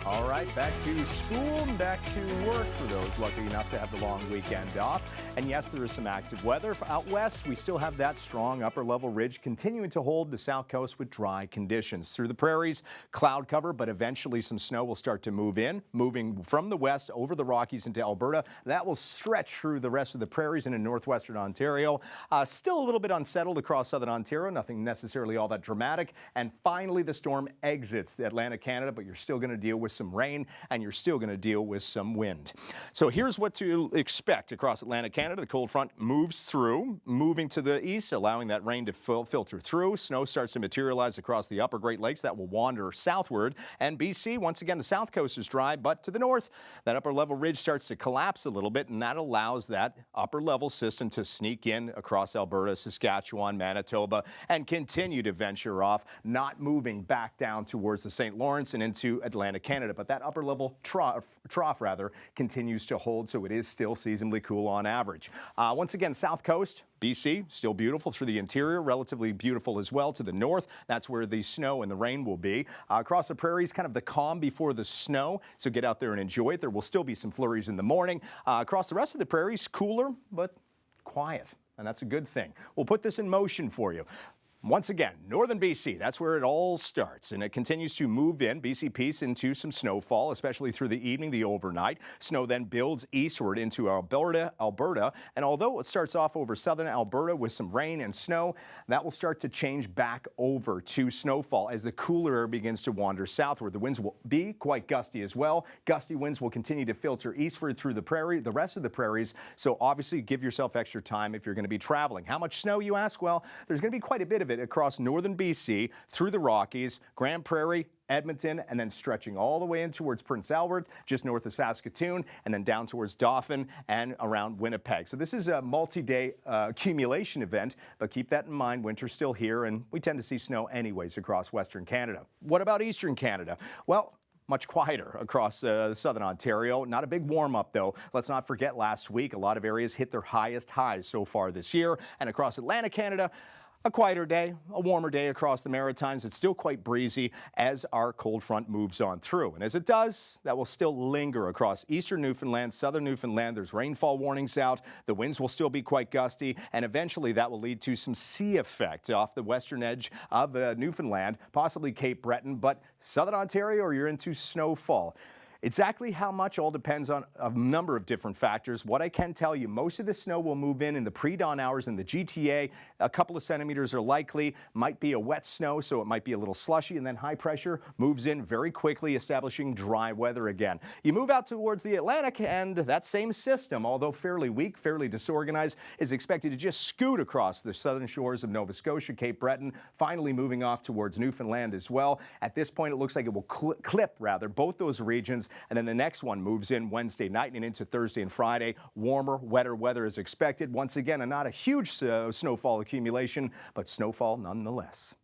All right, back to school and back to work for those lucky enough to have the long weekend off. And yes, there is some active weather. Out west, we still have that strong upper level ridge continuing to hold the south coast with dry conditions. Through the prairies, cloud cover, but eventually some snow will start to move in, moving from the west over the Rockies into Alberta. That will stretch through the rest of the prairies and in northwestern Ontario. Still a little bit unsettled across southern Ontario, nothing necessarily all that dramatic. And finally, the storm exits the Atlantic Canada, but you're still going to deal with some rain and you're still going to deal with some wind. So here's what to expect across Atlantic Canada. The cold front moves through, moving to the east, allowing that rain to filter through. Snow starts to materialize across the upper Great Lakes. That will wander southward. And BC, once again, the south coast is dry, but to the north, that upper level ridge starts to collapse a little bit, and that allows that upper level system to sneak in across Alberta, Saskatchewan, Manitoba, and continue to venture off, not moving back down towards the St. Lawrence and into Atlantic Canada. But that upper level trough continues to hold, so it is still seasonably cool on average. Once again, south coast, BC, still beautiful through the interior, relatively beautiful as well to the north. That's where the snow and the rain will be. Across the prairies, kind of the calm before the snow, so get out there and enjoy it. There will still be some flurries in the morning. Across the rest of the prairies, cooler, but quiet, and that's a good thing. We'll put this in motion for you. Once again, northern BC, that's where it all starts, and it continues to move in, BC Peace, into some snowfall, especially through the evening, the overnight. Snow then builds eastward into Alberta, and although it starts off over southern Alberta with some rain and snow, that will start to change back over to snowfall as the cooler air begins to wander southward. The winds will be quite gusty as well. Gusty winds will continue to filter eastward through the rest of the prairies, so obviously give yourself extra time if you're going to be traveling. How much snow, you ask? Well, there's going to be quite a bit of it across northern BC, through the Rockies, Grand Prairie, Edmonton, and then stretching all the way in towards Prince Albert, just north of Saskatoon, and then down towards Dauphin and around Winnipeg. So this is a multi-day accumulation event, but keep that in mind, winter's still here, and we tend to see snow anyways across Western Canada. What about Eastern Canada? Well, much quieter across southern Ontario. Not a big warm-up, though. Let's not forget last week, a lot of areas hit their highest highs so far this year, and across Atlantic Canada, a quieter day, a warmer day across the Maritimes. It's still quite breezy as our cold front moves on through. And as it does, that will still linger across eastern Newfoundland, southern Newfoundland. There's rainfall warnings out. The winds will still be quite gusty, and eventually that will lead to some sea effect off the western edge of Newfoundland, possibly Cape Breton, but southern Ontario, or you're into snowfall. Exactly how much all depends on a number of different factors. What I can tell you, most of the snow will move in the pre-dawn hours in the GTA. A couple of centimeters are likely. Might be a wet snow, so it might be a little slushy, and then high pressure moves in very quickly, establishing dry weather again. You move out towards the Atlantic, and that same system, although fairly weak, fairly disorganized, is expected to just scoot across the southern shores of Nova Scotia, Cape Breton, finally moving off towards Newfoundland as well. At this point, it looks like it will clip both those regions. And then the next one moves in Wednesday night and into Thursday and Friday. Warmer, wetter weather is expected. Once again, not a huge snowfall accumulation, but snowfall nonetheless.